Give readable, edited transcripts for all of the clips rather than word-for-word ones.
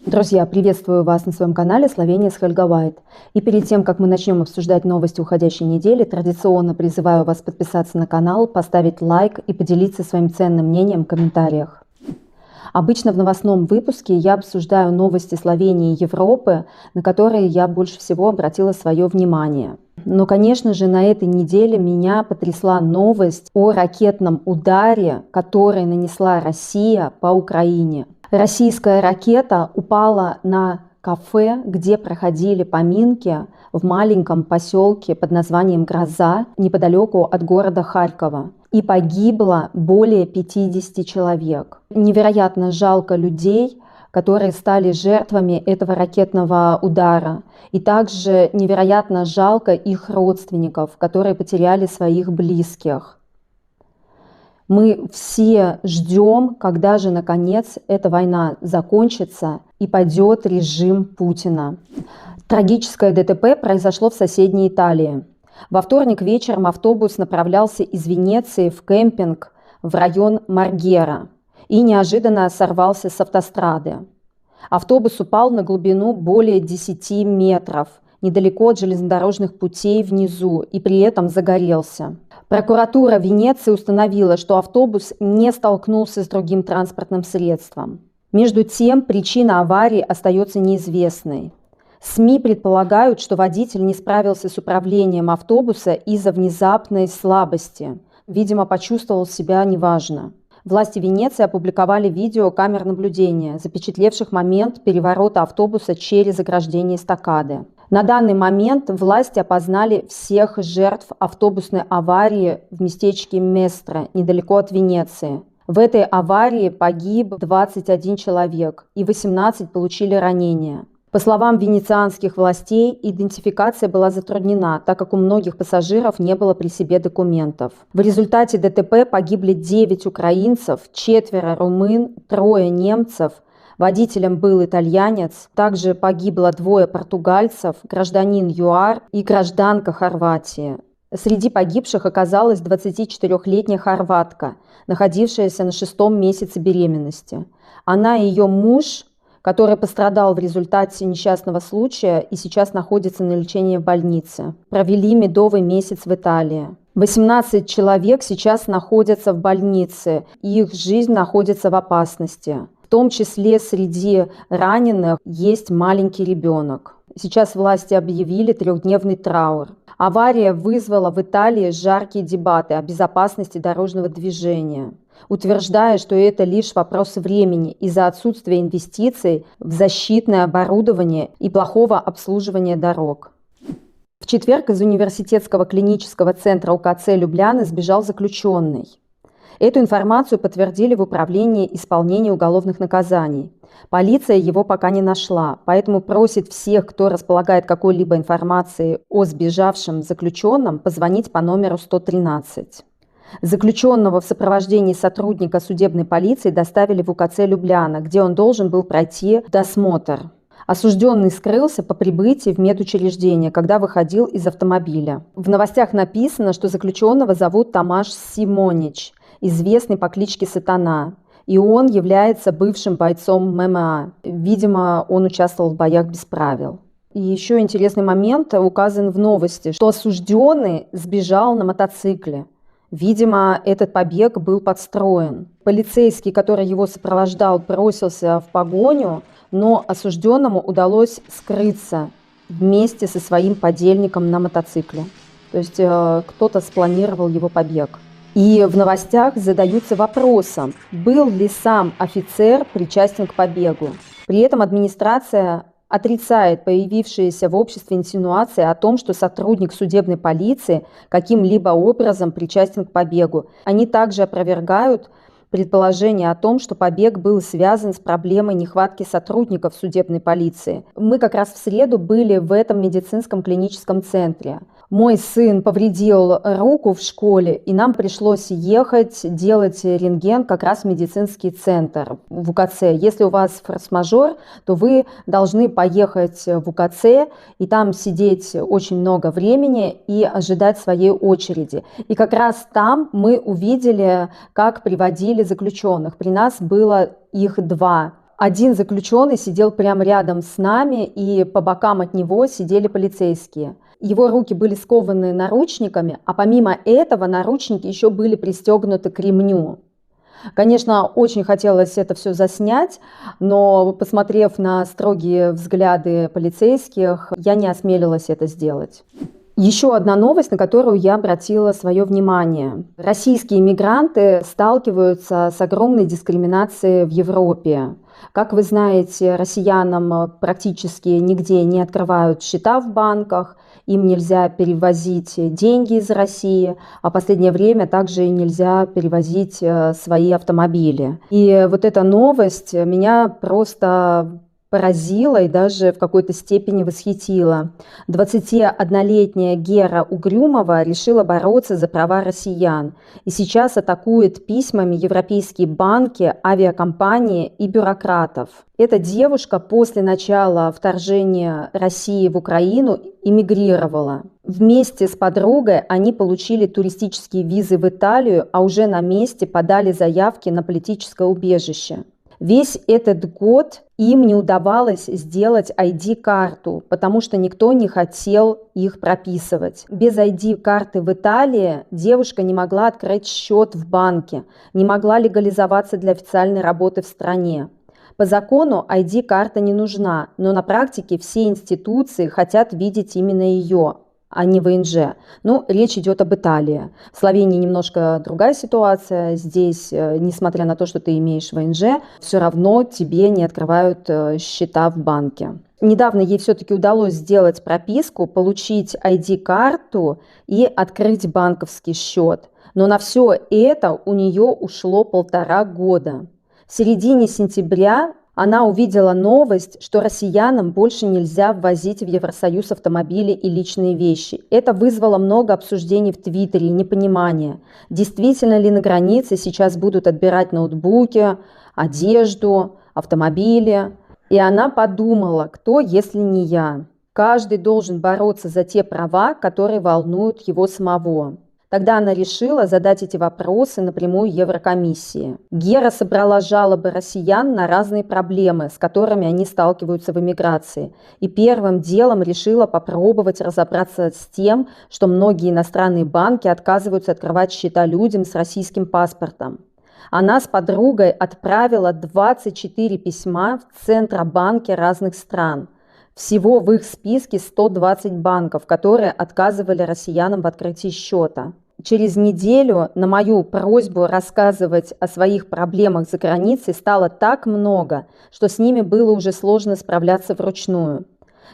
Друзья, приветствую вас на своем канале «Словения с Хельга Вайт». И перед тем, как мы начнем обсуждать новости уходящей недели, традиционно призываю вас подписаться на канал, поставить лайк и поделиться своим ценным мнением в комментариях. Обычно в новостном выпуске я обсуждаю новости Словении и Европы, на которые я больше всего обратила свое внимание. Но, конечно же, на этой неделе меня потрясла новость о ракетном ударе, который нанесла Россия по Украине. Российская ракета упала на кафе, где проходили поминки в маленьком поселке под названием Гроза, неподалеку от города Харькова. И погибло более 50 человек. Невероятно жалко людей, которые стали жертвами этого ракетного удара. И также невероятно жалко их родственников, которые потеряли своих близких. Мы все ждем, когда же наконец эта война закончится и падет режим Путина. Трагическое ДТП произошло в соседней Италии. Во вторник вечером автобус направлялся из Венеции в кемпинг в район Маргера и неожиданно сорвался с автострады. Автобус упал на глубину более 10 метров, недалеко от железнодорожных путей внизу, и при этом загорелся. Прокуратура Венеции установила, что автобус не столкнулся с другим транспортным средством. Между тем, причина аварии остается неизвестной. СМИ предполагают, что водитель не справился с управлением автобуса из-за внезапной слабости. Видимо, почувствовал себя неважно. Власти Венеции опубликовали видео камер наблюдения, запечатлевших момент переворота автобуса через ограждение эстакады. На данный момент власти опознали всех жертв автобусной аварии в местечке Местро, недалеко от Венеции. В этой аварии погиб 21 человек и 18 получили ранения. По словам венецианских властей, идентификация была затруднена, так как у многих пассажиров не было при себе документов. В результате ДТП погибли 9 украинцев, 4 румын, 3 немцев. Водителем был итальянец. Также погибло 2 португальцев, гражданин ЮАР и гражданка Хорватии. Среди погибших оказалась 24-летняя хорватка, находившаяся на 6-м месяце беременности. Она и ее муж, который пострадал в результате несчастного случая и сейчас находится на лечении в больнице, провели медовый месяц в Италии. 18 человек сейчас находятся в больнице, и их жизнь находится в опасности. В том числе среди раненых есть маленький ребенок. Сейчас власти объявили 3-дневный траур. Авария вызвала в Италии жаркие дебаты о безопасности дорожного движения, утверждая, что это лишь вопрос времени из-за отсутствия инвестиций в защитное оборудование и плохого обслуживания дорог. В четверг из университетского клинического центра УКЦ Любляны сбежал заключенный. Эту информацию подтвердили в Управлении исполнения уголовных наказаний. Полиция его пока не нашла, поэтому просит всех, кто располагает какой-либо информацией о сбежавшем заключенном, позвонить по номеру 113. Заключенного в сопровождении сотрудника судебной полиции доставили в УКЦ Любляна, где он должен был пройти досмотр. Осужденный скрылся по прибытии в медучреждение, когда выходил из автомобиля. В новостях написано, что заключенного зовут Тамаш Симонич, известный по кличке Сатана, и он является бывшим бойцом ММА. Видимо, он участвовал в боях без правил. И еще интересный момент указан в новости, что осужденный сбежал на мотоцикле. Видимо, этот побег был подстроен. Полицейский, который его сопровождал, бросился в погоню, но осужденному удалось скрыться вместе со своим подельником на мотоцикле. То есть кто-то спланировал его побег. И в новостях задаются вопросом, был ли сам офицер причастен к побегу. При этом администрация отрицает появившиеся в обществе инсинуации о том, что сотрудник судебной полиции каким-либо образом причастен к побегу. Они также опровергают предположение о том, что побег был связан с проблемой нехватки сотрудников судебной полиции. Мы как раз в среду были в этом медицинском клиническом центре. Мой сын повредил руку в школе, и нам пришлось ехать делать рентген как раз в медицинский центр в УКЦ. Если у вас форс-мажор, то вы должны поехать в УКЦ и там сидеть очень много времени и ожидать своей очереди. И как раз там мы увидели, как приводили заключенных. При нас было их 2. Один заключенный сидел прямо рядом с нами, и по бокам от него сидели полицейские. Его руки были скованы наручниками, а помимо этого наручники еще были пристегнуты к ремню. Конечно, очень хотелось это все заснять, но, посмотрев на строгие взгляды полицейских, я не осмелилась это сделать. Еще одна новость, на которую я обратила свое внимание. Российские мигранты сталкиваются с огромной дискриминацией в Европе. Как вы знаете, россиянам практически нигде не открывают счета в банках, им нельзя перевозить деньги из России, а в последнее время также нельзя перевозить свои автомобили. И вот эта новость меня просто поразила и даже в какой-то степени восхитила. 21-летняя Гера Угрюмова решила бороться за права россиян и сейчас атакует письмами европейские банки, авиакомпании и бюрократов. Эта девушка после начала вторжения России в Украину эмигрировала. Вместе с подругой они получили туристические визы в Италию, а уже на месте подали заявки на политическое убежище. Весь этот год им не удавалось сделать ID-карту, потому что никто не хотел их прописывать. Без ID-карты в Италии девушка не могла открыть счет в банке, не могла легализоваться для официальной работы в стране. По закону ID-карта не нужна, но на практике все институции хотят видеть именно ее, а не ВНЖ. Ну, речь идет об Италии. В Словении немножко другая ситуация. Здесь, несмотря на то, что ты имеешь ВНЖ, все равно тебе не открывают счета в банке. Недавно ей все-таки удалось сделать прописку, получить ID-карту и открыть банковский счет. Но на все это у нее ушло 1,5 года. В середине сентября она увидела новость, что россиянам больше нельзя ввозить в Евросоюз автомобили и личные вещи. Это вызвало много обсуждений в Твиттере и непонимания. Действительно ли на границе сейчас будут отбирать ноутбуки, одежду, автомобили? И она подумала, кто, если не я? Каждый должен бороться за те права, которые волнуют его самого. Тогда она решила задать эти вопросы напрямую Еврокомиссии. Гера собрала жалобы россиян на разные проблемы, с которыми они сталкиваются в эмиграции. И первым делом решила попробовать разобраться с тем, что многие иностранные банки отказываются открывать счета людям с российским паспортом. Она с подругой отправила 24 письма в Центробанки разных стран. Всего в их списке 120 банков, которые отказывали россиянам в открытии счета. Через неделю на мою просьбу рассказывать о своих проблемах за границей стало так много, что с ними было уже сложно справляться вручную.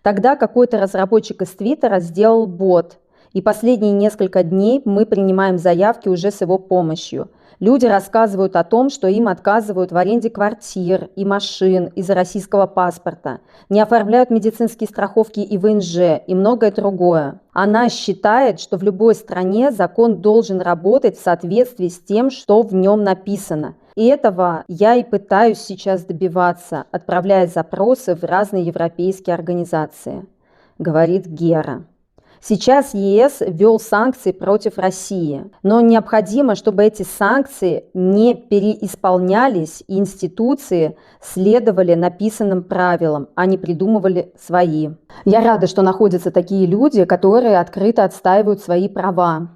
Тогда какой-то разработчик из Твиттера сделал бот, и последние несколько дней мы принимаем заявки уже с его помощью. Люди рассказывают о том, что им отказывают в аренде квартир и машин из-за российского паспорта, не оформляют медицинские страховки и ВНЖ и многое другое. Она считает, что в любой стране закон должен работать в соответствии с тем, что в нем написано. И этого я и пытаюсь сейчас добиваться, отправляя запросы в разные европейские организации, говорит Гера. Сейчас ЕС ввел санкции против России, но необходимо, чтобы эти санкции не переисполнялись и институции следовали написанным правилам, а не придумывали свои. Я рада, что находятся такие люди, которые открыто отстаивают свои права.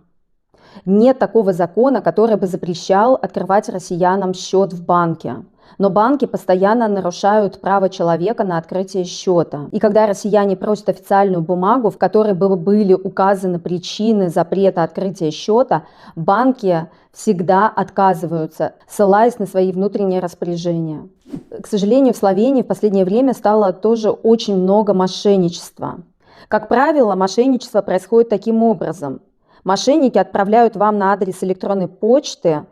Нет такого закона, который бы запрещал открывать россиянам счет в банке. Но банки постоянно нарушают право человека на открытие счета. И когда россияне просят официальную бумагу, в которой бы были указаны причины запрета открытия счета, банки всегда отказываются, ссылаясь на свои внутренние распоряжения. К сожалению, в Словении в последнее время стало тоже очень много мошенничества. Как правило, мошенничество происходит таким образом. Мошенники отправляют вам на адрес электронной почты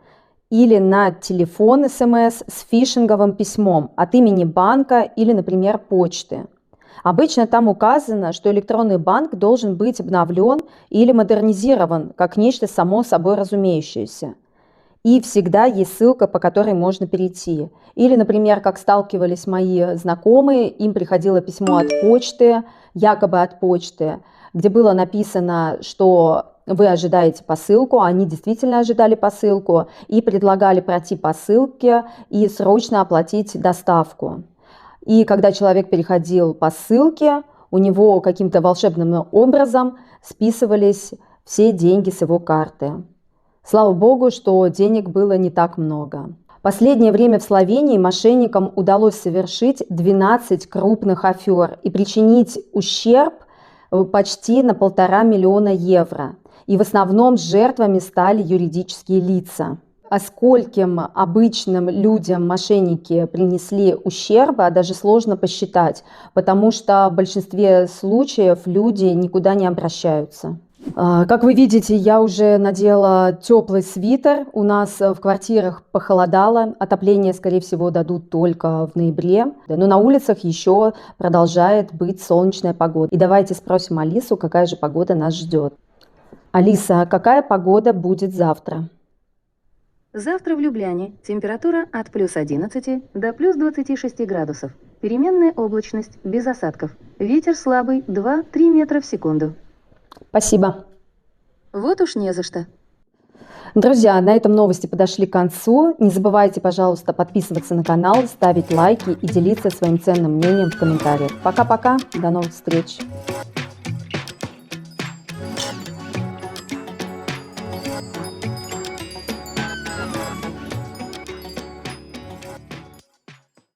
или на телефон СМС с фишинговым письмом от имени банка или, например, почты. Обычно там указано, что электронный банк должен быть обновлен или модернизирован, как нечто само собой разумеющееся. И всегда есть ссылка, по которой можно перейти. Или, например, как сталкивались мои знакомые, им приходило письмо от почты, якобы от почты, где было написано, что вы ожидаете посылку, они действительно ожидали посылку и предлагали пройти по ссылке и срочно оплатить доставку. И когда человек переходил по ссылке, у него каким-то волшебным образом списывались все деньги с его карты. Слава богу, что денег было не так много. Последнее время в Словении мошенникам удалось совершить 12 крупных афер и причинить ущерб почти на 1,5 миллиона евро. И в основном жертвами стали юридические лица. А скольким обычным людям мошенники принесли ущерба, даже сложно посчитать, потому что в большинстве случаев люди никуда не обращаются. Как вы видите, я уже надела теплый свитер. У нас в квартирах похолодало. Отопление, скорее всего, дадут только в ноябре. Но на улицах еще продолжает быть солнечная погода. И давайте спросим Алису, какая же погода нас ждет. Алиса, какая погода будет завтра? Завтра в Любляне температура от плюс 11 до плюс 26 градусов. Переменная облачность, без осадков. Ветер слабый 2-3 метра в секунду. Спасибо. Вот уж не за что. Друзья, на этом новости подошли к концу. Не забывайте, пожалуйста, подписываться на канал, ставить лайки и делиться своим ценным мнением в комментариях. Пока-пока, до новых встреч.